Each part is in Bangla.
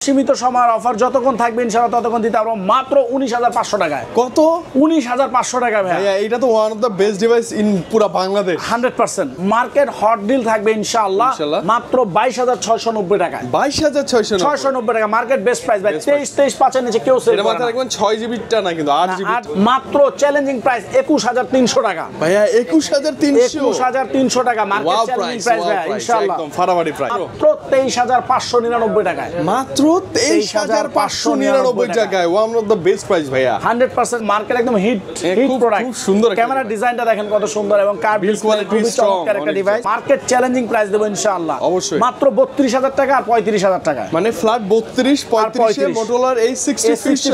সীমিত সময়ের অফার যতক্ষণ থাকবে ইনশাআল্লাহ ততক্ষণ দিতে পারবো মাত্র 19500 টাকায়। কত? 19500 টাকা ভাইয়া। এটা তো one of the best device in পুরো বাংলাদেশ। 100% মার্কেট হট ডিল থাকবে ইনশাআল্লাহ মাত্র 22690 টাকায়। 22690 টাকা মার্কেট বেস্ট প্রাইস ভাই। 23 5 এর নিচে কেউ সেল করে না। রাখবেন 6 জিবি টা না কিন্তু 8 জিবি মাত্র চ্যালেঞ্জিং প্রাইস 21300 টাকা ভাইয়া। 21300 টাকা মার্কেট চ্যালেঞ্জিং প্রাইস ভাই ইনশাআল্লাহ। একদম ফাটাফাটি প্রাইস মাত্র 23599 টাকায়। মাত্র 23599 টাকায় one of the best price ভাইয়া। 100% মার্কেট একদম হিট প্রোডাক্ট। খুব সুন্দর ক্যামেরা ডিজাইনটা দেখেন কত সুন্দর এবং কার্ভ কোয়ালিটি খুবই চমৎকার একটা ডিভাইস। মার্কেট চ্যালেঞ্জিং প্রাইস দেব ইনশাআল্লাহ অবশ্যই। মাত্র 32000 টাকা আর 35000 টাকা। মানে ফ্ল্যাট 32 35 এর মোটরোলার A60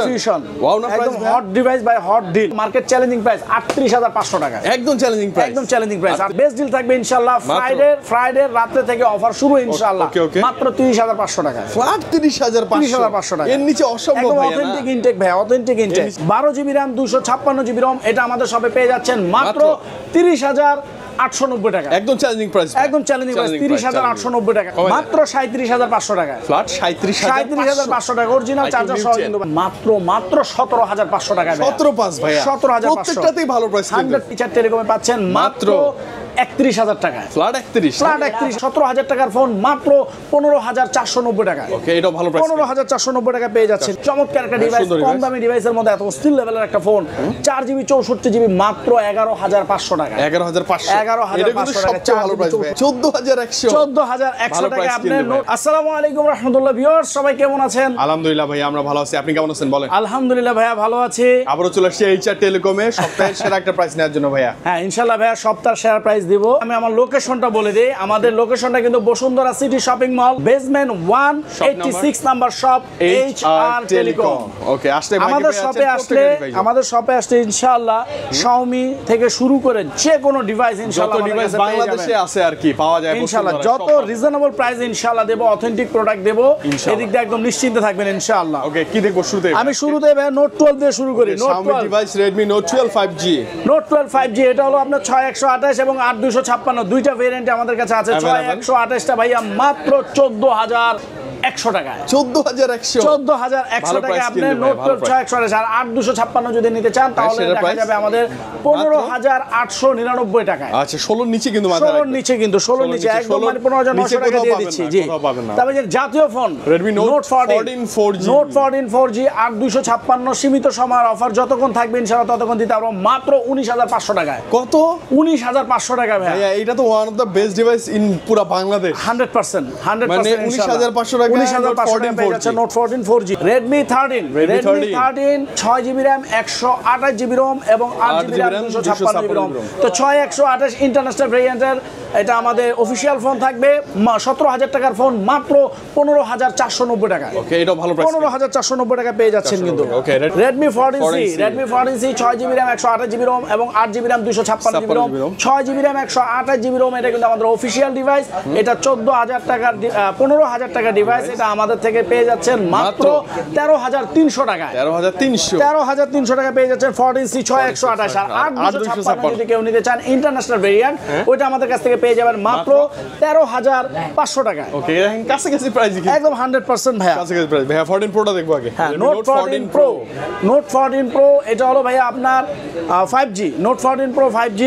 ফিউশন। ওয়াও না price hot device by hot deal. Market challenging price 38500 টাকা। একদম চ্যালেঞ্জিং প্রাইস। একদম চ্যালেঞ্জিং প্রাইস। আর বেস্ট ডিল থাকবে ইনশাআল্লাহ ফ্রাইডে রাতে থেকে অফার শুরু ইনশাআল্লাহ মাত্র 30500 টাকা। ফ্ল্যাট 30500 টাকা। এর নিচে অসম্ভব ভাই। অথেন্টিক ইনটেক ভাই, authentic intact. 12 GB RAM 256 GB ROM এটা আমাদের শপে পেয়ে যাচ্ছেন মাত্র 30890 টাকা। একদম চ্যালেঞ্জিং প্রাইস। একদম চ্যালেঞ্জিং প্রাইস 30890 টাকা। মাত্র 37500 টাকা। ফ্ল্যাট 37500 টাকা অরিজিনাল চার্জার সহ কিন্তু মাত্র 17500 টাকা। 175 ভাইয়া। 17500 প্রত্যেকটাতেই ভালো প্রাইস। 100 ফিচার টেলিকমে পাচ্ছেন মাত্র 31000 টাকা। ফ্ল্যাট 31 17000 টাকার ফোন মাত্র 15490 টাকা। ওকে এটা ভালো প্রাইস। 15490 টাকা পেয়ে যাচ্ছেন। চমৎকার একটা ডিভাইস, কম দামি ডিভাইসের মধ্যে এত স্টিল লেভেলের একটা ফোন 4 জিবি 64 জিবি মাত্র 11500 টাকা। 11500 সবচেয়ে ভালো প্রাইস ভাই। 14100 টাকা আপনি। আসসালামু আলাইকুম রাহমাতুল্লাহ। ভিউয়ার্স সবাই কেমন আছেন? আলহামদুলিল্লাহ ভাই আমরা ভালো আছি। আপনি কেমন আছেন বলেন? আলহামদুলিল্লাহ ভাইয়া ভালো আছি। আবারো চলে আসছি এইচআর টেলিকমে সপ্তাহের সেরা একটা প্রাইস নেওয়ার জন্য ভাইয়া। হ্যাঁ ইনশাআল্লাহ ভাইয়া সপ্তাহের সেরা প্রাইস দিব। আমি আমার লোকেশনটা বলে দেই। আমাদের লোকেশনটা কিন্তু Bashundhara city shopping mall basement 186 number shop HR telecom. Okay আসলে আমাদের শপে আসলে ইনশাআল্লাহ Xiaomi থেকে শুরু করে যে কোনো ডিভাইস ইনশাআল্লাহ ডিভাইস বাংলাদেশে আছে আর কি পাওয়া যায় ইনশাআল্লাহ। যত রিজনেবল প্রাইস ইনশাআল্লাহ দেব, অথেন্টিক প্রোডাক্ট দেব। এদিক দিয়ে একদম নিশ্চিন্তে থাকবেন ইনশাআল্লাহ। ওকে কি দেখবো শুরুতে? আমি শুরুতে নোট 12 দিয়ে শুরু করি। Note 12 device Redmi Note 12 5G। Note 12 5G এটা হলো আপনার 6128 এবং 8256 দুইটা ভেরিয়েন্ট আমাদের কাছে আছে। 6128 টা ভাইয়া মাত্র 14100 টাকায়। 14100 টাকা আপনি নোট 12 6128 আর 8256 যদি নিতে চান তাহলে দেখা যাবে আমাদের 15899 টাকায়। আচ্ছা 16 নিচে কিন্তু মাত্র 16 নিচে কিন্তু 16 নিচে একদম মানে 15900 টাকা দিয়ে দিচ্ছি। জি তবে যে জাতীয় phone Redmi Note 14 4G। Note 14 4G 8256 সীমিত সময়ের অফার যতক্ষণ থাকবে ইনশাআল্লাহ ততক্ষণ দিতে পারবো মাত্র 19500 টাকায়। কত? 19500 টাকা ভাইয়া। এটা তো one of the best device in পুরো বাংলাদেশ। 100% মানে 19500 টাকা 19500 টাকা পেয়ে যাচ্ছে note 14 4G। Redmi 13 6 GB RAM 128 GB ROM এবং 8 জিবি RAM 256 জিবি ROM। তো 6128 ইন্টারন্যাশনাল ভেরিয়েন্টের এটা আমাদের অফিশিয়াল ফোন থাকবে 17000 টাকার ফোন মাত্র 15490 টাকা। ওকে এটা ভালো প্রাইস। 15490 টাকা পেয়ে যাচ্ছেন কিন্তু। ওকে Redmi 14C 6 GB RAM 128 GB ROM এবং 8 GB RAM 256 GB ROM। 6 GB RAM 128 GB ROM এটা কিন্তু আমাদের অফিশিয়াল ডিভাইস। এটা 14000 টাকার 15000 টাকা ডিভাইস। এটা আমাদের থেকে পেয়ে যাচ্ছেন মাত্র 13300 টাকায়। 13300 টাকা পেয়ে যাচ্ছেন 14C 6128 আর 8256 যদি কেউ নিতে চান ইন্টারন্যাশনাল ভেরিয়েন্ট ওইটা আমাদের কাছ থেকে পেয়ে যাবেন মাত্র 13500 টাকায়। ওকে দেখেন কাছাকাছি প্রাইস একদম 100% ভাইয়া। কাছাকাছি প্রাইস ভাইয়া। 14 প্রোটা দেখবো আগে। হ্যাঁ নোট 14 প্রো এটা হলো ভাইয়া আপনার 5G note 14 pro 5G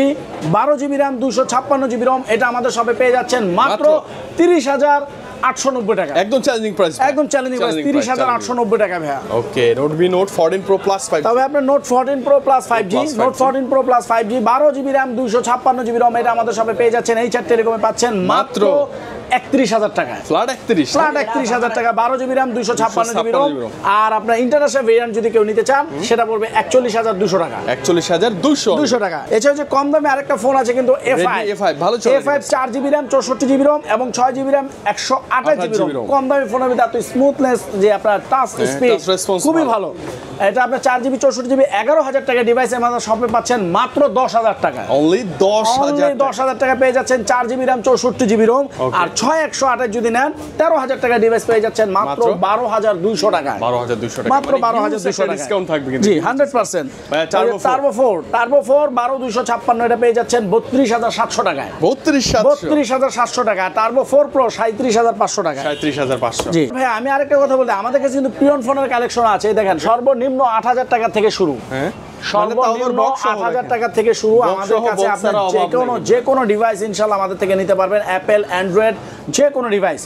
12 GB RAM 256 GB ROM এটা আমাদের শপে পেয়ে যাচ্ছেন মাত্র 30890 টাকা। একদম চ্যালেঞ্জিং প্রাইস। একদম চ্যালেঞ্জিং প্রাইস 30890 টাকা ভাইয়া। ওকে Redmi Note 14 Pro Plus 5G। তবে আপনার note 14 pro plus 5G note 14 pro plus 5G 12 GB RAM 256 GB ROM এটা আমাদের শপে পেয়ে যাচ্ছেন এইচআর টেলিকমে পাচ্ছেন মাত্র 31000 টাকায়। ফ্ল্যাট 31000 টাকা 12 জিবি RAM 256 জিবি ROM। আর আপনার ইন্টারন্যাশনাল ভেরিয়েন্ট যদি কেউ নিতে চান সেটা পড়বে 41200 টাকা। 41200 টাকা। এছাড়া যে কম দামে আরেকটা ফোন আছে কিন্তু A5 ভালো চলে। A5 4 GB RAM 64 GB ROM এবং 6 জিবি RAM 128 জিবি ROM। কম দামি ফোনের ভিতরে এত স্মুথনেস যে আপনার টাচ স্পিড খুবই ভালো। এটা আপনার 4 জিবি 64 জিবি 11000 টাকা ডিভাইস আমাদের শপে পাচ্ছেন মাত্র 10000 টাকা। অনলি 10000 টাকা পেয়ে যাচ্ছেন 4 জিবি RAM 64 জিবি ROM আর 6128 যদি নেন 13000 টাকা ডিভাইস পেয়ে যাচ্ছেন মাত্র 12200 টাকায়। 12200 টাকা মাত্র 12200 টাকা ডিসকাউন্ট থাকবে কিন্তু। জি 100%। ভাই টার্বো 4 12256 এটা পেয়ে যাচ্ছেন 32700 টাকায়। 32700 টাকা। টার্বো 4 প্রো 37500 টাকা। 37500। জি ভাই আমি আরেকটা কথা বলতে, আমাদের কাছে কিন্তু পিওন ফোনের কালেকশন আছে। এই দেখেন সর্বনিম্ন 8000 টাকা থেকে শুরু। হ্যাঁ সর্বনিম্ন 8000 টাকা থেকে শুরু। আমাদের কাছে আপনার যে কোনো ডিভাইস ইনশাআল্লাহ আমাদের থেকে নিতে পারবেন। অ্যাপল, অ্যান্ড্রয়েড যে কোনো ডিভাইস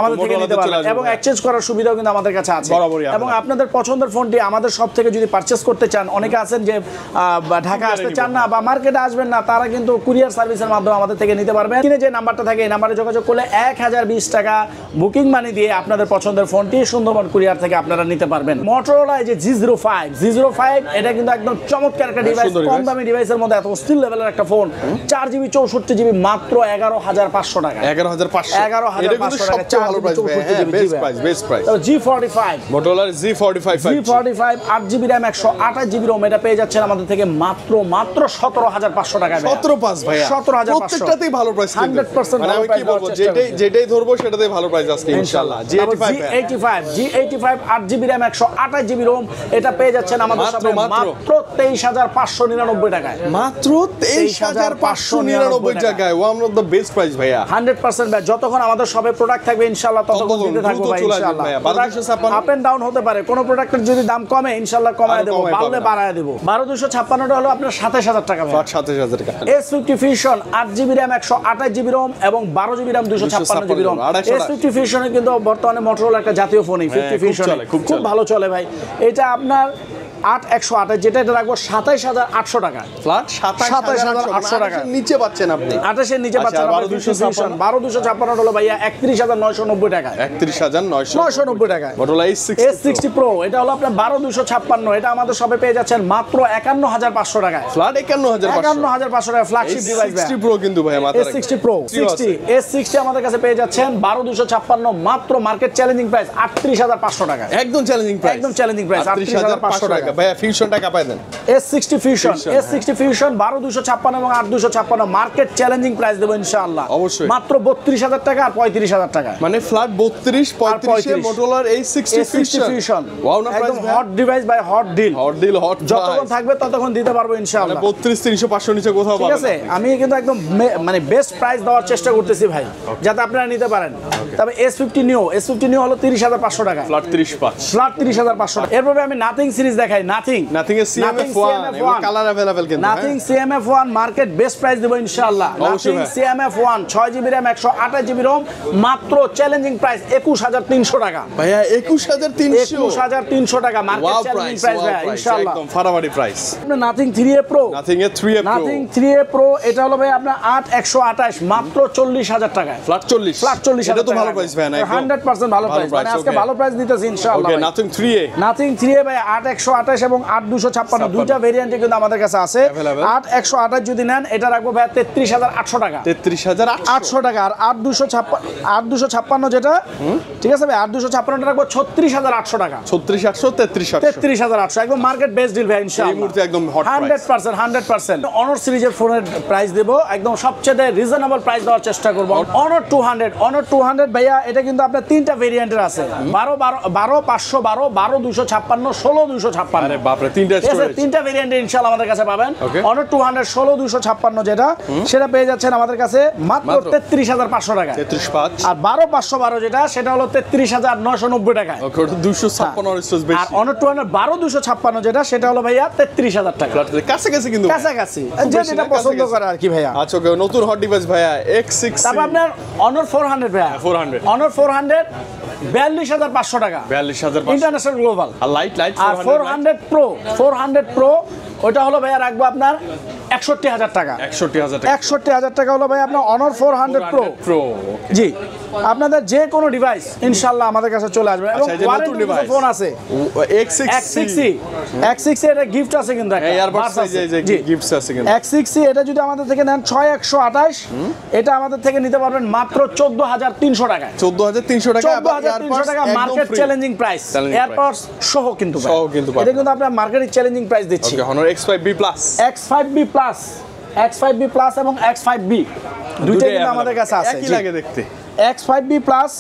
আমাদের থেকে নিতে পারবেন এবং এক্সচেঞ্জ করার সুবিধাও কিন্তু আমাদের কাছে আছে। এবং আপনাদের পছন্দের ফোনটি আমাদের সব থেকে যদি পারচেজ করতে চান, অনেকে আছেন যে ঢাকা আসতে চান না বা মার্কেটে আসবেন না, তারা কিন্তু কুরিয়ার সার্ভিসের মাধ্যমে আমাদের থেকে নিতে পারবেন। কিনে যে নাম্বারটা থাকে এই নাম্বারে যোগাযোগ করলে 1020 টাকা বুকিং মানি দিয়ে আপনাদের পছন্দের ফোনটি সুন্দরবন কুরিয়ার থেকে আপনারা নিতে পারবেন। মোটরোলা এই যে G05 এটা কিন্তু একদম চমৎকার একটা ডিভাইস। কম দামি ডিভাইসের মধ্যে এত অস্থির লেভেলের একটা ফোন। 4GB 64GB মাত্র 11500 টাকা। 11500 টাকা সবচেয়ে ভালো প্রাইস ভাই। Best price. G45 Motorola G45 8GB RAM 128GB ROM এটা পেয়ে যাচ্ছেন আমাদের থেকে মাত্র 17500 টাকা। 175 ভাই। 17500 প্রত্যেকটাতেই ভালো প্রাইস কিন্তু। 100% মানে আমি কি বলবো, যেটাই ধরবো সেটাতেই ভালো প্রাইস আজকে ইনশাআল্লাহ। G85 8GB RAM 128GB ROM এটা পেয়ে যাচ্ছেন আমাদের সাথে মাত্র 23599 টাকায়। মাত্র 23599 টাকায়। One of the best price ভাইয়া। 100% ভাই। যতক্ষণ আমাদের সবে প্রোডাক্ট থাকবে ইনশাআল্লাহ ততক্ষণ দিতে থাকবো ভাই ইনশাআল্লাহ। আপ এন্ড ডাউন হতে পারে, কোন প্রোডাক্টের যদি দাম কমে ইনশাআল্লাহ কমায় দেব, বাড়লে বাড়ায় দেব। 12256 হলো আপনার 27000 টাকা ভাই। 27000 টাকা। S50 Fusion 8GB RAM 128GB ROM এবং 12GB RAM 256GB ROM। S50 Fusion কিন্তু বর্তমানে মোটরোলা একটা জাতীয় ফোন। 50 Fusion খুব ভালো চলে ভাই। এটা আপনার 8128 যেটা এটা রাখবো 27800 টাকা। ফ্ল্যাট 27800 টাকা। নিচে পাচ্ছেন আপনি 28 এর নিচে পাচ্ছেন। 12256 হলো ভাইয়া 31990 টাকা। 31990 টাকা। Motorola S60 Pro এটা হলো আপনার 12256 এটা আমাদের সবে পেয়ে যাচ্ছেন মাত্র 51500 টাকা। ফ্ল্যাট 51500 টাকা ফ্ল্যাগশিপ ডিভাইস ভাই। S60 Pro কিন্তু ভাই মাত্র S60 Pro 60 S60 আমাদের কাছে পেয়ে যাচ্ছেন 12256 মাত্র মার্কেট চ্যালেঞ্জিং প্রাইস 38500 টাকা। একদম চ্যালেঞ্জিং প্রাইস। একদম চ্যালেঞ্জিং প্রাইস 38500 টাকা। ভাইয়া ফিউশনটা কাপায় দেন। S60 Fusion 12256 এবং 8256 মার্কেট চ্যালেঞ্জিং প্রাইস দেব ইনশাআল্লাহ। অবশ্যই মাত্র 32000 টাকা আর 35000 টাকা। মানে ফ্ল্যাট 32 35 এ Motorola A60 Fusion। ওয়াও না প্রাইস একদম hot device by hot deal. Hot যতক্ষণ থাকবে ততক্ষণ দিতে পারবো ইনশাআল্লাহ। 32 300 500 নিচে কোথাও পাবেন। ঠিক আছে, আমি কিন্তু একদম মানে বেস্ট প্রাইস দেওয়ার চেষ্টা করতেছি ভাই, যাতে আপনারা নিতে পারেন। তবে S50 Neo হলো 30500 টাকা। ফ্ল্যাট 30500 টাকা। এরপরে আমি নাথিং সিরিজ দেখাই। নাথিং এর CMF1 এবং কালার अवेलेबल কিন্তু। Nothing CMF1 market best price দেব ইনশাআল্লাহ। Nothing CMF1 6GB RAM 128GB ROM মাত্র চ্যালেঞ্জিং প্রাইস 21300 টাকা। ভাইয়া 21300 টাকা মার্কেট চ্যালেঞ্জিং প্রাইস ভাই ইনশাআল্লাহ। একদম ফাটাফাটি প্রাইস। আপনার nothing 3A Pro nothing 3A Pro এটা হলো ভাই আপনার 8128 মাত্র 40000 টাকায়। ফ্ল্যাট 40 এটা তো ভালো প্রাইস ভাই না? 100% ভালো প্রাইস। মানে আজকে ভালো প্রাইস দিতেছি ইনশাআল্লাহ। ওকে নাথিং 3A ভাই 8128 এবং 8256 দুইটা ভেরিয়েন্টে কিন্তু আমাদের কাছে আছে। 8128 যদি নেন এটা রাখবো ভাই 33800 টাকা। 33800 টাকা। আর 8256 যেটা ঠিক আছে ভাই 8256 রাখবো 36800 টাকা। 33800 একদম মার্কেট বেস্ট ডিল ভাই ইনশাআল্লাহ। এই মুহূর্তে একদম হট প্রাইস 100% অনার সিরিজের ফোনের প্রাইস দেব একদম সবচেয়ে রিজনেবল প্রাইস দেওয়ার চেষ্টা করব। অনার 200 ভাইয়া এটা কিন্তু আপনার তিনটা ভেরিয়েন্টের আছে। 12 512 256 16256। আরে বাপ রে তিনটা ভেরিয়েন্টে ইনশাআল্লাহ আমাদের কাছে পাবেন। অনার 200 16256 যেটা সেটা পেয়ে যাচ্ছেন আমাদের কাছে মাত্র 33500 টাকা। 335। আর 12 512 যেটা সেটা হলো 33990 টাকা। ওকে 256 স্টোজ বেশি। আর অনার 12 256 যেটা সেটা হলো ভাইয়া 33000 টাকা। কাছাকাছি কিন্তু কাছাকাছি যেটা পছন্দ করে আর কি ভাইয়া। আচ্ছা ওকে নতুন হট ডিভাইস ভাইয়া X6। তারপর আপনার অনার 400 ভাইয়া। 400 অনার 400 42500 টাকা। 42500 ইন্টারন্যাশনাল গ্লোবাল। আর লাইট আর 400 প্রো ওটা হলো ভাইয়া রাখবো আপনার 61000 টাকা। 61000 টাকা হলো ভাই আপনার অনার 400 প্রো। জি আপনাদের যে কোনো ডিভাইস ইনশাআল্লাহ আমাদের কাছে চলে আসবে। এবং ওয়ারেন্টি ফোন আছে X6 এটা গিফট আছে কিন্তু একটা এয়ারবাডস যে গিফটস আছে কিন্তু। X6 এটা যদি আমাদের থেকে নেন 6128 এটা আমাদের থেকে নিতে পারবেন মাত্র 14300 টাকা। 14300 টাকা। 14300 টাকা মার্কেট চ্যালেঞ্জিং প্রাইস। এয়ারপডস সহ কিন্তু ভাই এটা কিন্তু আপনারা মার্কেট চ্যালেঞ্জিং প্রাইস দিচ্ছি। ওকে Honor X5B Plus এবং X5B প্লাস এবং X5B দুইটাই কিন্তু আমাদের কাছে আছে। একই লাগে দেখতে। X5B প্লাস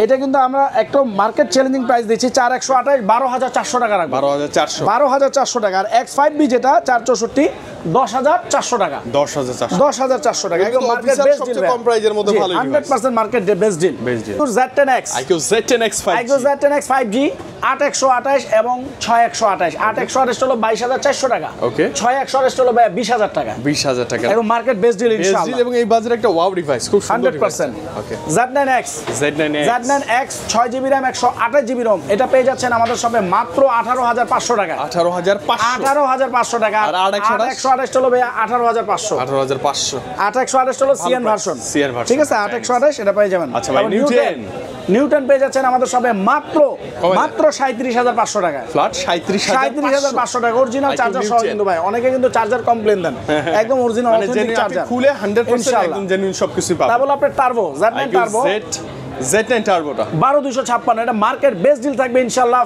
এটা কিন্তু আমরা একটা মার্কেট চ্যালেঞ্জিং প্রাইস দিচ্ছি 4128 12400 টাকা রাখবো 12400 টাকা। আর X5B যেটা 464 10400 টাকা 10400 টাকা একদম মার্কেট বেস্ট ডিল কম প্রাইজের মধ্যে ভালো 100% market best deal Z10X IQ Z10X 5G IQ Z10X 5G 8128 এবং 6128 8128 হলো 22400 টাকা ওকে 6128 হলো 20000 টাকা 20000 টাকা এবং মার্কেট বেস্ট ডিল ইনশাআল্লাহ এবং এই বাজারে একটা ওয়াও ডিভাইস খুব সুন্দর 100% ওকে Z9X Z9X 6GB RAM 128GB ROM এটা পেয়ে যাচ্ছেন আমাদের শপে মাত্র 18500 টাকা 18500 টাকা আর 8128 হলো ভাই 18500 8128 হলো সিএন ভার্সন ঠিক আছে 8128 এটা পেয়ে যাবেন। আচ্ছা ভাই নিউটন পেয়ে যাচ্ছেন আমাদের শপে মাত্র 37500 টাকা ফ্ল্যাট 37500 টাকা অরিজিনাল চার্জার সহ কিন্তু ভাই অনেকে কিন্তু চার্জার কমপ্লেইন দেন একদম অরিজিনাল অথেন্টিক চার্জার খুলে 100% একদম জেনুইন সবকিছু পাবেন। তারপর আপনার টার্বো Z9 টার্বো Z9 টার্বোটা 12256 এটা মার্কেট বেস্ট ডিল থাকবে ইনশাআল্লাহ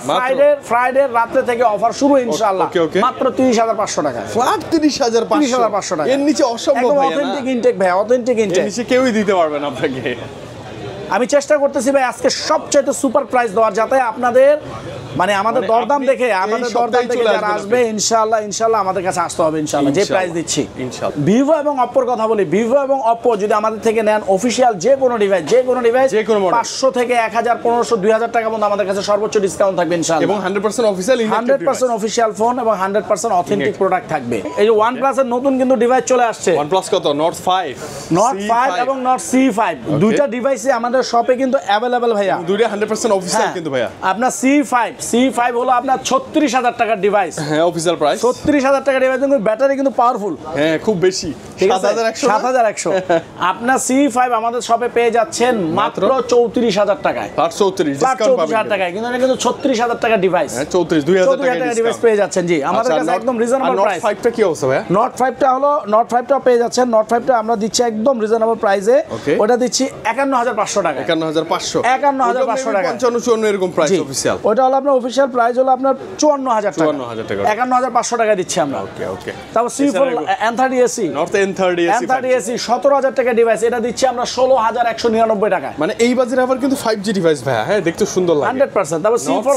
ফ্রাইডে রাতে থেকে অফার শুরু ইনশাআল্লাহ মাত্র 30500 টাকা ফ্ল্যাট 30500 টাকা এর নিচে অসম্ভব ভাই অথেন্টিক ইনটেক ভাই অথেন্টিক ইনটেক এর নিচে কেউই দিতে পারবে না আপনাকে। আমি চেষ্টা করতেছি ভাই আজকে সবচেয়ে সুপার প্রাইস দেওয়ার যাতে আপনাদের মানে আমাদের দরদাম দেখে যারা আসবে ইনশাআল্লাহ আমাদের কাছে আসতে হবে ইনশাআল্লাহ যে প্রাইস দিচ্ছি ইনশাআল্লাহ। ভিভো এবং অপ্পোর কথা বলি ভিভো এবং অপ্পো যদি আমাদের থেকে নেন অফিশিয়াল যে কোনো ডিভাইস 500 থেকে 1000 1500 2000 টাকা পর্যন্ত আমাদের কাছে সর্বোচ্চ ডিসকাউন্ট থাকবে ইনশাআল্লাহ এবং 100% অফিশিয়াল ফোন এবং 100% অথেন্টিক প্রোডাক্ট থাকবে। এই যে OnePlus এর নতুন কিন্তু ডিভাইস চলে আসছে OnePlus কত Nord 5 এবং Nord C5 দুইটা ডিভাইসই আমাদের শপে কিন্তু अवेलेबल ভাইয়া দুইটা 100% অফিশিয়াল কিন্তু ভাইয়া। আপনার C5 হলো আপনার 36000 টাকার ডিভাইস হ্যাঁ অফিশিয়াল প্রাইস 36000 টাকার ডিভাইস কিন্তু ব্যাটারি কিন্তু পাওয়ারফুল হ্যাঁ খুব বেশি 7100 আপনার C5 আমাদের শপে পেয়ে যাচ্ছেন মাত্র 34000 টাকায় 34 ডিসকাউন্ট পাবেন 34000 টাকায় কিন্তু এটা কিন্তু 36000 টাকার ডিভাইস হ্যাঁ 2000 টাকা ডিভাইস পেয়ে যাচ্ছেন জি আমাদের কাছে একদম রিজনেবল প্রাইস। Note 5টা কি অবস্থা ভাইয়া Note 5টা পেয়ে যাচ্ছেন Note 5টা আমরা দিচ্ছি একদম রিজনেবল প্রাইসে ওটা দিচ্ছি 51500 টাকা 51500 টাকা 55 এরকম প্রাইস অফিশিয়াল ওটা হলো আপনার অফিশিয়াল প্রাইস হলো আপনার 54000 টাকা 51500 টাকা দিচ্ছি আমরা ওকে তারপর C4 N30 AC North N30 AC 17000 টাকা ডিভাইস এটা দিচ্ছি আমরা 16199 টাকা মানে এই বাজারে আবার কিন্তু 5G ডিভাইস ভাইয়া হ্যাঁ দেখতে সুন্দর লাগে 100% তারপর C4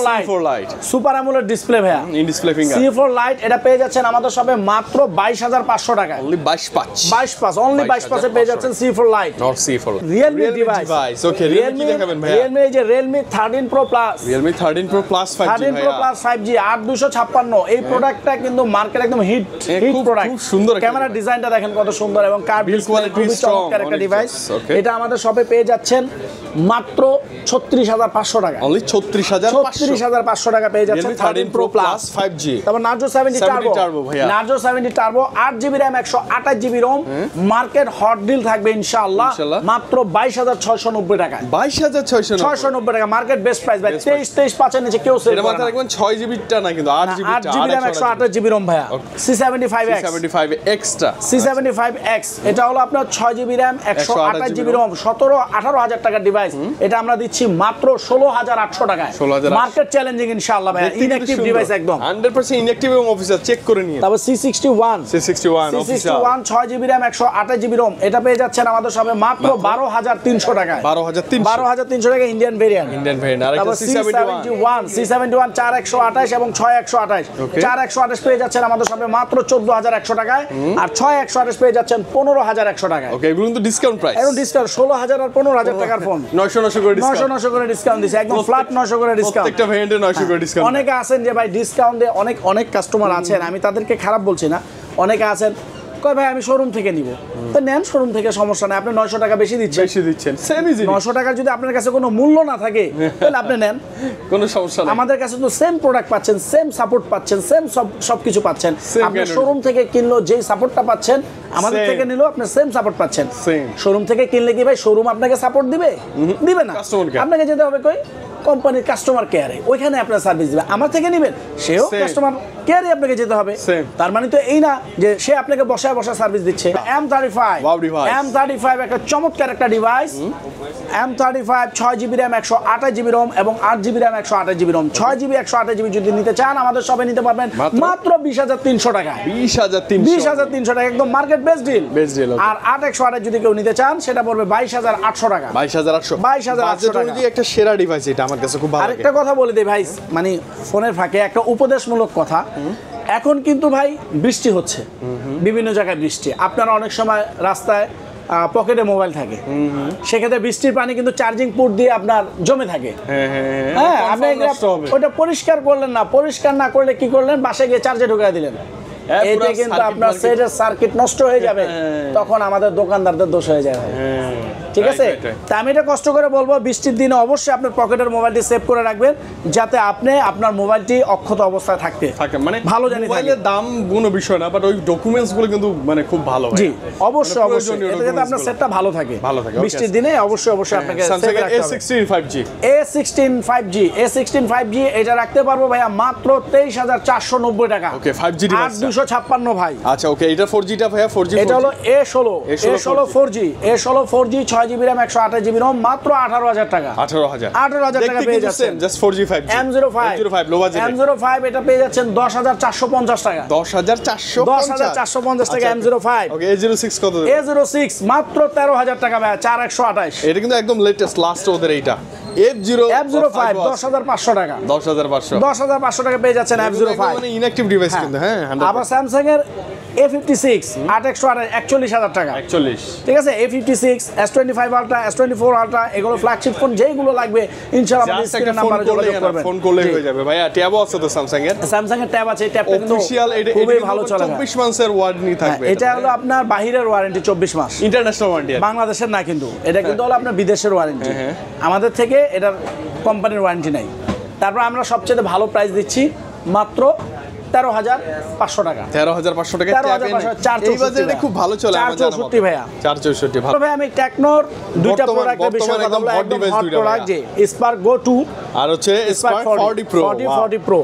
Lite super AMOLED display ভাইয়া in display finger C4 Lite এটা পেয়ে যাচ্ছেন আমাদের শপে মাত্র 22500 টাকা অনলি 22 অনলি 22 এ পেয়ে যাচ্ছেন C4 Lite Nord C4 Realme device ওকে Realme কি দেখাবেন ভাইয়া Realme এই যে Realme 13 Pro Plus Realme 13 Pro Plus 5G 13 Pro Plus 5G 8256 এই প্রোডাক্টটা কিন্তু মার্কেট একদম হিট প্রোডাক্ট খুব সুন্দর ক্যামেরা ডিজাইনটা দেখেন কত সুন্দর এবং কার্ভ কোয়ালিটি স্ট্রং একটা ডিভাইস এটা আমাদের শপে পেয়ে যাচ্ছেন মাত্র 36500 টাকা অনলি 36500 টাকা পেয়ে যাচ্ছেন 13 Pro Plus 5G তারপর Narzo 70 Turbo ভাইয়া Narzo 70 Turbo 8GB RAM 128GB ROM market hot deal থাকবে ইনশাআল্লাহ মাত্র 22690 টাকা 22690 টাকা মার্কেট বেস্ট প্রাইস ভাই 23 5 এর নিচে কেউ সেল করে না। এটা মাত্র একদম 6GB টা না কিন্তু 8GB RAM 128GB ROM ভাইয়া C75X C75X এটা হলো আপনার 6GB RAM 128GB ROM 18000 টাকার ডিভাইস এটা আমরা দিচ্ছি মাত্র 16800 টাকায় মার্কেট চ্যালেঞ্জিং ইনশাআল্লাহ ভাই ইনঅ্যাকটিভ ডিভাইস একদম 100% ইনঅ্যাকটিভ এবং অফিসিয়াল চেক করে নিয়ে তারপর C61 6GB RAM 128GB ROM এটা পেয়ে যাচ্ছেন আমাদের সবে মাত্র 12300 টাকায় 12300 টাকা ইন্ডিয়ান ভেরিয়েন্ট আর একটা C71 4128 এবং 6128 4128 পেয়ে যাচ্ছেন আমাদের সবে মাত্র 14100 টাকায় আর 6128 পেয়ে যাচ্ছেন 15100 টাকায় ওকে এগুলো তো ডিসকাউন্ট প্রাইস এখন ডিসকাউন্ট 16000 আর 15000 টাকার ফোন 900 করে ডিসকাউন্ট 900 করে ডিসকাউন্ট দিছে একদম ফ্ল্যাট 900 করে ডিসকাউন্ট প্রত্যেকটা ভেরিয়েন্টে 900 করে ডিসকাউন্ট অনেকে আছেন যে ভাই ডিসকাউন্ট দিয়ে অনেক কাস্টমার আছেন আমি তাদেরকে খারাপ বলছি না অনেকে আছেন কয় ভাই আমি শোরুম থেকে নিব তো নেন শোরুম থেকে সমস্যা নাই আপনি 900 টাকা বেশি দিচ্ছেন সেম ইজি 900 টাকার যদি আপনার কাছে কোনো মূল্য না থাকে তাহলে আপনি নেন কোনো সমস্যা নাই আমাদের কাছে তো সেম প্রোডাক্ট পাচ্ছেন সেম সাপোর্ট পাচ্ছেন সেম সবকিছু পাচ্ছেন আপনি শোরুম থেকে কিনলো যেই সাপোর্টটা পাচ্ছেন আমাদের থেকে নিলেও আপনি সেম সাপোর্ট পাচ্ছেন শোরুম থেকে কিনলে কি ভাই শোরুম আপনাকে সাপোর্ট দিবে না আপনাকে যেতে হবে কই কোম্পানির কাস্টমার কেয়ারে ওইখানে আপনার সার্ভিস দিবে আমার থেকে নেবেন সেও কাস্টমার কেয়ারে আপনাকে যেতে হবে তার মানে তো এই না যে সে আপনাকে বসায় সার্ভিস দিচ্ছে M35 একটা চমৎকার একটা device M35 6GB RAM 128GB ROM এবং 8GB RAM 128GB ROM 6GB 128GB যদি নিতে চান আমাদের শপে নিতে পারবেন মাত্র 20,300 টাকা। 20,300 টাকা একদম মার্কেট বেস্ট ডিল। আর 8 128 যদি কেউ নিতে চান সেটা পড়বে 22,800 টাকা। 22,800 টাকা একটা সেরা ডিভাইস, এটা আমার কাছে খুব ভালো লাগে। আরেকটা কথা বলে দেই ভাই, মানে ফোনের ফাঁকে একটা উপদেশমূলক কথা। এখন কিন্তু ভাই বৃষ্টি হচ্ছে, বিভিন্ন জায়গায় বৃষ্টি, আপনারা অনেক সময় রাস্তায় পকেটে মোবাইল থাকে, সেক্ষেত্রে বৃষ্টির পানি কিন্তু চার্জিং পোর্ট দিয়ে আপনার জমে থাকে। হ্যাঁ, আপনি ওটা পরিষ্কার করলেন না, পরিষ্কার না করলে কি করলেন, বাসায় গিয়ে চার্জে ঢুকাই দিলেন, এতে কিন্তু আপনার সেটের সার্কিট নষ্ট হয়ে যাবে, তখন আমাদের দোকানদারদের দোষ হয়ে যাবে। ঠিক আছে, তা আমি এটা কষ্ট করে বলবো, বৃষ্টির দিনে অবশ্যই আপনার পকেটের মোবাইলটি সেভ করে রাখবেন, যাতে আপনি আপনার মোবাইলটি অক্ষত অবস্থায় থাকে। মানে ভালো জানি মোবাইলের দাম কোনো বিষয় না, বাট ওই ডকুমেন্টস গুলো কিন্তু মানে খুব ভালো। জি অবশ্যই অবশ্যই, এতে যাতে আপনার সেটটা ভালো থাকে বৃষ্টির দিনে। অবশ্যই অবশ্যই আপনাকে Samsung A16 5G A16 5G এটা রাখতে পারবো ভাইয়া মাত্র 23,490 টাকা। ওকে, 5G ডিভাইস 256 ভাই। আচ্ছা ওকে, এটা 4G টা ভাইয়া 4G এটা হলো A16 4G 6GB RAM 128GB ROM মাত্র 18,000 টাকা। 18,000 টাকা পেয়ে যাচ্ছেন just 4G 5G M05 low budget. M05 এটা পেয়ে যাচ্ছেন 10,450 টাকা। 10,450 টাকা M05। ওকে, A06 কত? A06 মাত্র 13,000 টাকা ভাই, 4128। এটা কিন্তু একদম লেটেস্ট লাস্ট ওদের এইটা। F05 10,500 টাকা। 10,500 টাকা পেয়ে যাচ্ছেন F05। মানে ইনঅ্যাকটিভ ডিভাইস কিন্তু। হ্যাঁ, আবার স্যামসাং এর A56 8128 41,000 টাকা। 41, ঠিক আছে। A56 S25 Ultra S24 Ultra এগুলো ফ্ল্যাগশিপ ফোন, যেইগুলো লাগবে ইনশাআল্লাহ আমাদের স্ক্রিনে নাম্বারে যোগাযোগ করবেন, ফোন করলেই হয়ে যাবে। ভাইয়া ট্যাবও আছে তো স্যামসাং এর? স্যামসাং এর ট্যাব আছে, এই ট্যাবটা কিন্তু অফিশিয়াল, এটা খুবই ভালো চলে। 24 মাসের ওয়ারেন্টি থাকবে। এটা হলো আপনার বাহিরের ওয়ারেন্টি 24 মাস, ইন্টারন্যাশনাল ওয়ারেন্টি, বাংলাদেশের না কিন্তু। এটা কিন্তু হলো আপনার বিদেশের ওয়ারেন্টি, আমাদের থেকে এটার কোম্পানির ওয়ারেন্টি নাই। তারপর আমরা সবচেয়ে ভালো প্রাইস দিচ্ছি মাত্র 13,500 টাকা। 13,500 টাকা এই বাজারে খুব ভালো চলে। 464 ভাইয়া, 464 ভালো। তবে আমি টেকনোর দুইটা প্রোডাক্টের বিষয়ে কথা বলবো, একদম হট প্রোডাক্ট, যে স্পার্ক গো 2 আর হচ্ছে স্পার্ক 40 প্রো। 40 প্রো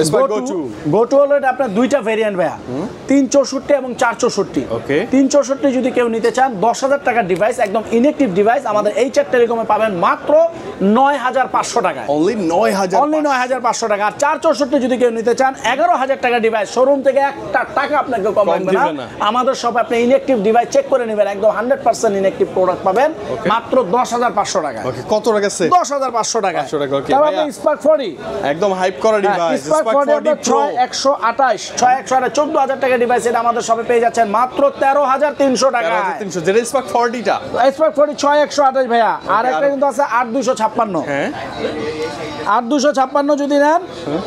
স্পার্ক গো 2 হলো এটা আপনার দুইটা ভেরিয়েন্ট ভাইয়া, 364 এবং 464। ওকে, 364 যদি কেউ নিতে চান 10,000 টাকার ডিভাইস, একদম ইনঅ্যাকটিভ ডিভাইস আমাদের এইচআর টেলিকমে পাবেন মাত্র 9,500 টাকায়। অনলি 9,500 টাকা। আর 464 যদি কেউ নিতে চান 11,000 টাকা ডিভাইস, শোরুম থেকে একটা টাকা আপনাকে কম লাগবে না। আমাদের শপে আপনি ইনঅ্যাকটিভ ডিভাইস চেক করে নেবেন, একদম 100% ইনঅ্যাকটিভ প্রোডাক্ট পাবেন মাত্র 10,500 টাকা। ওকে, কত টাকা আছে? 10,500 টাকা। ওকে, তারপর স্পার্ক 40 একদম হাইপ করা ডিভাইস, স্পার্ক 40 প্রো 6128 14,000 টাকা ডিভাইস, এটা আমাদের শপে পেয়ে যাচ্ছেন মাত্র 13,300 টাকা। 13,300, যেটা স্পার্ক 40 টা। স্পার্ক 40 6128 ভাইয়া। আর একটা কিন্তু আছে 8256। হ্যাঁ, 8256 যদি নেন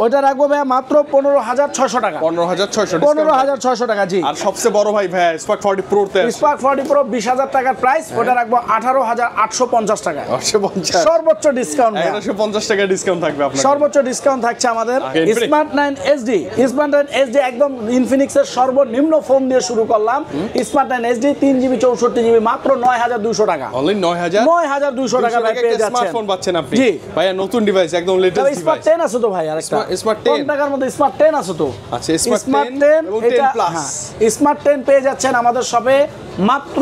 ওইটা রাখবো ভাইয়া মাত্র 15,600 টাকা। 15,600 টাকা। জি। আর সবচেয়ে বড় ভাই স্পার্ক 40 প্রো তে, স্পার্ক 40 প্রো 20,000 টাকার প্রাইস, ওটা রাখবো 18,850 টাকা। 850 সর্বোচ্চ ডিসকাউন্ট, 150 টাকা ডিসকাউন্ট থাকবে আপনার। সর্বোচ্চ ডিসকাউন্ট থাকছে আমাদের। স্মার্ট 9 SD, স্মার্ট 9 SD একদম ইনফিনিক্সের সর্বনিম্ন ফোন দিয়ে শুরু করলাম। স্মার্ট 9 SD 3GB 64GB মাত্র 9,200 টাকা। অনলি 9,200 টাকা পেয়ে যাচ্ছেন। স্মার্টফোন পাচ্ছেন আপনি। জি ভাইয়া, নতুন ডিভাইস, একদম লেটেস্ট ডিভাইস। স্মার্ট 10 আছে তো ভাই, আরেকটা স্মার্ট 10 কোন টাকার মধ্যে স্মার্ট 10 আছে তো। আচ্ছা, স্মার্ট 10 এবং এটা 10 প্লাস। স্মার্ট 10 পেয়ে যাচ্ছেন আমাদের শপে মাত্র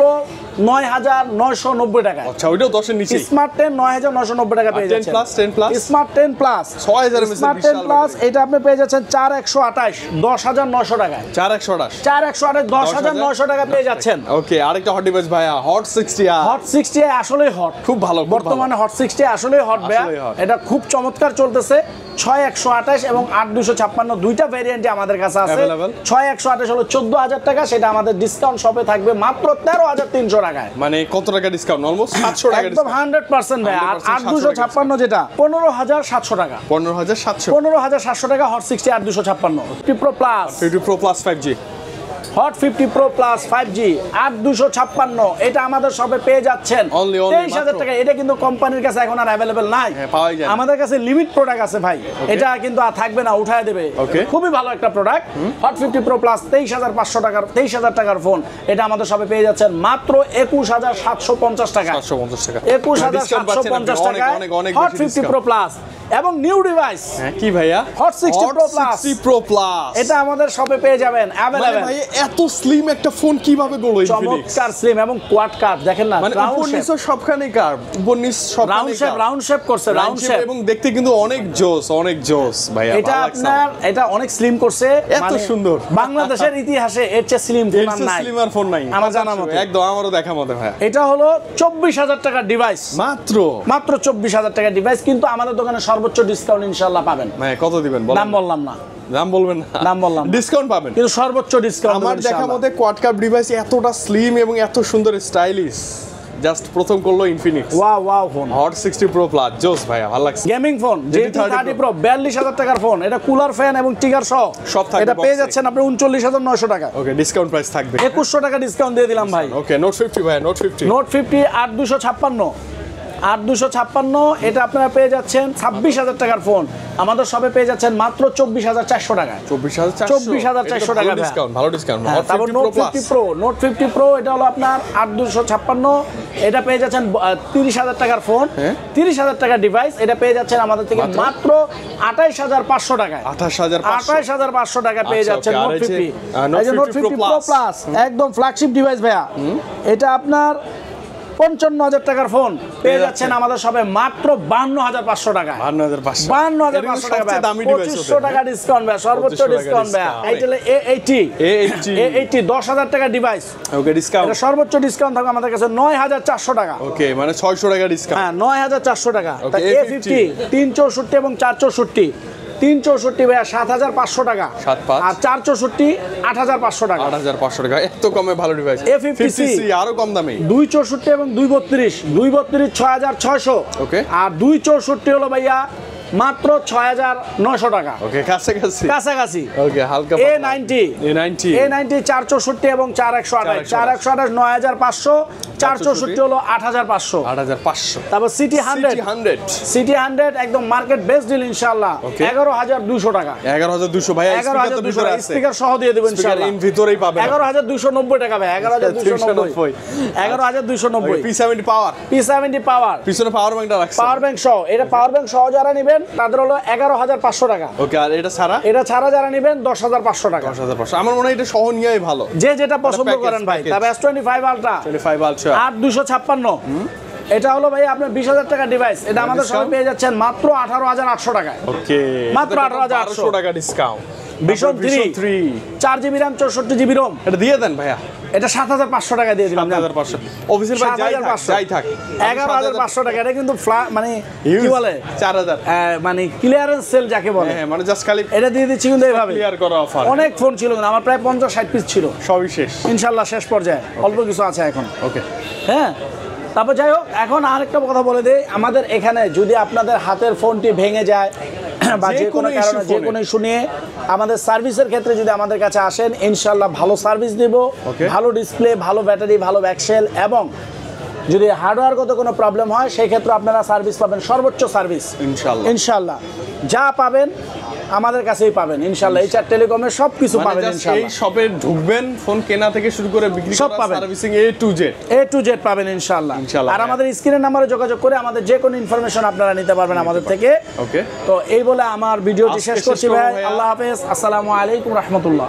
9,990 টাকা। আচ্ছা, ওইটাও 10 এর নিচে। স্মার্ট 10 9,990 টাকা পেয়ে যাচ্ছেন। 10 plus smart 10 plus 6000 MS. Smart 10 plus এটা আপনি পেয়ে যাচ্ছেন 4,128 10,900 টাকায়। 4,128 10,900 টাকা পেয়ে যাচ্ছেন। ওকে, আরেকটা হট ডিভাইস ভাইয়া, হট 60i। হট 60i আসলেই হট, খুব ভালো বর্তমানে হট 60i আসলেই হট ভাইয়া। এটা খুব চমৎকার চলতেছে। 6,128 এবং 8,256 দুইটা ভেরিয়েন্টে আমাদের কাছে আছে। 6,128 হলো 14,000 টাকা, সেটা আমাদের ডিসকাউন্ট শপে থাকবে মাত্র 13,300 টাকায়। মানে কত টাকা ডিসকাউন্ট? অলমোস্ট 700 টাকা একদম 100% ভাই। আর 8,256 যেটা 15,700 টাকা। 15,700 টাকা hot 60 8,256। 50 pro plus 50 pro plus 5G, hot 50 pro plus 5G 8,256 এটা আমাদের শপে পেয়ে যাচ্ছেন 23,000 টাকা। এটা কিন্তু কোম্পানির কাছে এখন আর अवेलेबल নাই, আমাদের কাছে লিমিট প্রোডাক্ট আছে ভাই। এটা কিন্তু আর থাকবে না, উঠায় দেবে। খুবই ভালো একটা প্রোডাক্ট। হট 50 প্রো প্লাস 23,500 টাকার 23,000 টাকার ফোন, এটা আমাদের শপে পেয়ে যাচ্ছেন মাত্র 21,750 টাকা। 750 টাকা, 21,750 টাকা হট 50 প্রো প্লাস। এবং নিউ ডিভাইস হ্যাঁ কি ভাইয়া hot 60 pro plus 60 pro plus এটা আমাদের শপে পেয়ে যাবেন अवेलेबल ভাই এত স্লিম একটা ফোন কিভাবে গড়লো ইনফিনিক্স চমৎকার স্লিম এবং কোয়াড কাট দেখেন না মানে উপর নিচে সবখানে কার্ভ উপর নিচ সবখানে রাউন্ড শেপ করছে রাউন্ড শেপ এবং দেখতে কিন্তু অনেক জোস ভাইয়া এটা আপনার এটা অনেক স্লিম করছে এত সুন্দর বাংলাদেশের ইতিহাসে এর চেয়ে স্লিম ফোন আর নাই স্লিমার ফোন নাই আমার জানা মতে একদম আমারও দেখা মতে ভাই এটা হলো 24000 টাকার ডিভাইস মাত্র 24000 টাকার ডিভাইস কিন্তু আমাদের দোকানে সর্বোচ্চ ডিসকাউন্ট ইনশাআল্লাহ পাবেন ভাই কত দিবেন বলেন দাম বললাম না দাম বলবেন না দাম বললাম ডিসকাউন্ট পাবেন কিন্তু সর্বোচ্চ ডিসকাউন্ট আমার দেখা মতে কোয়াড কাপ ডিভাইস এতটা স্লিম এবং এত সুন্দর স্টাইলিশ জাস্ট প্রথম করলো Infinix wow phone hot 60 pro plus জোস ভাইয়া ভালো লাগছে গেমিং ফোন GT30 প্রো 42000 টাকার ফোন এটা কুলার ফ্যান এবং টিগার সহ সব থাকবে এটা পেয়ে যাচ্ছেন আপনি 39900 টাকা ওকে ডিসকাউন্ট প্রাইস থাকবে 2100 টাকা ডিসকাউন্ট দিয়ে দিলাম ভাই ওকে নোট 50 ভাই নোট 50 নোট 50 8256 এটা আপনারা পেয়ে যাচ্ছেন 26000 টাকার ফোন আমাদের সবে পেয়ে যাচ্ছেন মাত্র 24400 টাকায় 24400 টাকা ডিসকাউন্ট ভালো ডিসকাউন্ট তারপর নোট 50 প্রো এটা হলো আপনার 8256 এটা পেয়ে যাচ্ছেন 30000 টাকার ফোন 30000 টাকার ডিভাইস এটা পেয়ে যাচ্ছেন আমাদের থেকে মাত্র 28500 টাকায় 28500 টাকা পেয়ে যাচ্ছেন নোট 50 এই যে নোট 50 প্রো প্লাস একদম ফ্ল্যাগশিপ ডিভাইস ভাইয়া এটা আপনার 55000 টাকার ফোন পেয়ে যাচ্ছেন আমাদের সবে মাত্র 52500 টাকা 52500 টাকা দামি ডিভাইস 2500 টাকা ডিসকাউন্ট ভাই সর্বোচ্চ ডিসকাউন্ট ভাই আইটেল A80 10000 টাকা ডিভাইস ওকে ডিসকাউন্ট এটা সর্বোচ্চ ডিসকাউন্ট থাকবে আমাদের কাছে 9400 টাকা ওকে মানে 600 টাকা ডিসকাউন্ট হ্যাঁ 9400 টাকা A50 364 এবং 464 364 ভাইয়া 7500 টাকা আর 464 8500 টাকা 8500 টাকা এত কমে ভালো ডিভাইস A50C আরো কম দামে 264 এবং 232 6600 ওকে আর 264 হলো ভাইয়া মাত্র 6900 টাকা ওকে কাছাকাছি ওকে হালকা A90 464 এবং 4128 9500 464 হলো 8500 তারপর সিটি 100 একদম মার্কেট বেস্ট ডিল ইনশাআল্লাহ 11200 টাকা 11200 ভাই 11200 স্পিকার সহ দিয়ে দেব ইনশাআল্লাহ ইন ভিতরেই পাবেন 11290 টাকা ভাই 11290 P70 পাওয়ার পিছনে পাওয়ার ব্যাংকটা রাখছে পাওয়ার ব্যাংক সহ এটা পাওয়ার ব্যাংক সহ যারা নেবেন তাদের হলো 11500 টাকা ওকে আর এটা ছাড়া যারা নেবেন 10500 টাকা 10500 আমার মনে হয় এটা সহ নিয়েই ভালো যে যেটা পছন্দ করেন ভাই তবে S25 আলট্রা 8256 এটা হলো ভাই আপনার 20000 টাকা ডিভাইস এটা আমাদের সবাই পেয়ে যাচ্ছেন মাত্র 18800 টাকায় ওকে মাত্র 18800 টাকা discount Vision 3 4GB RAM 64GB ROM এটা দিয়ে দেন ভাইয়া এটা 7500 টাকা দিয়ে দিলাম 7500 অফিসিয়াল ভাই যাই থাক 11500 টাকা এটা কিন্তু মানে কি বলে 4000 মানে ক্লিয়ারেন্স সেল যাকে বলে হ্যাঁ মানে জাস্ট খালি এটা দিয়ে দিচ্ছি কিন্তু এইভাবে ক্লিয়ার করা অফার অনেক ফোন ছিল কিন্তু আমার প্রায় 50-60 পিস ছিল সবই শেষ ইনশাআল্লাহ শেষ পর্যায়ে অল্প কিছু আছে এখন ওকে হ্যাঁ তারপর যাই হোক এখন আরেকটা কথা বলে দেই আমাদের এখানে যদি আপনাদের হাতের ফোনটি ভেঙে যায় বা যে কোনো কারণে যে কোনো ইস্যু নিয়ে আমাদের সার্ভিসের ক্ষেত্রে যদি আমাদের কাছে আসেন ইনশাআল্লাহ ভালো সার্ভিস দেব ভালো ডিসপ্লে ভালো ব্যাটারি ভালো ব্যাকসেল এবং যদি হার্ডওয়্যারগত কোনো প্রবলেম হয় সেই ক্ষেত্রে আপনারা সার্ভিস পাবেন সর্বোচ্চ সার্ভিস ইনশাআল্লাহ যা পাবেন আমাদের কাছেই পাবেন ইনশাআল্লাহ এইচআর টেলিকমের সবকিছু পাবেন ইনশাআল্লাহ এই শপে ঢুকবেন ফোন কেনা থেকে শুরু করে বিক্রি সব পাবেন সার্ভিসিং A to Z পাবেন ইনশাআল্লাহ আর আমাদের স্ক্রিনের নম্বরে যোগাযোগ করে আমাদের যে কোনো ইনফরমেশন আপনারা নিতে পারবেন আমাদের থেকে ওকে তো এই বলে আমার ভিডিওটি শেষ করছি ভাই আল্লাহ হাফেজ আসসালামু আলাইকুম রাহমাতুল্লাহ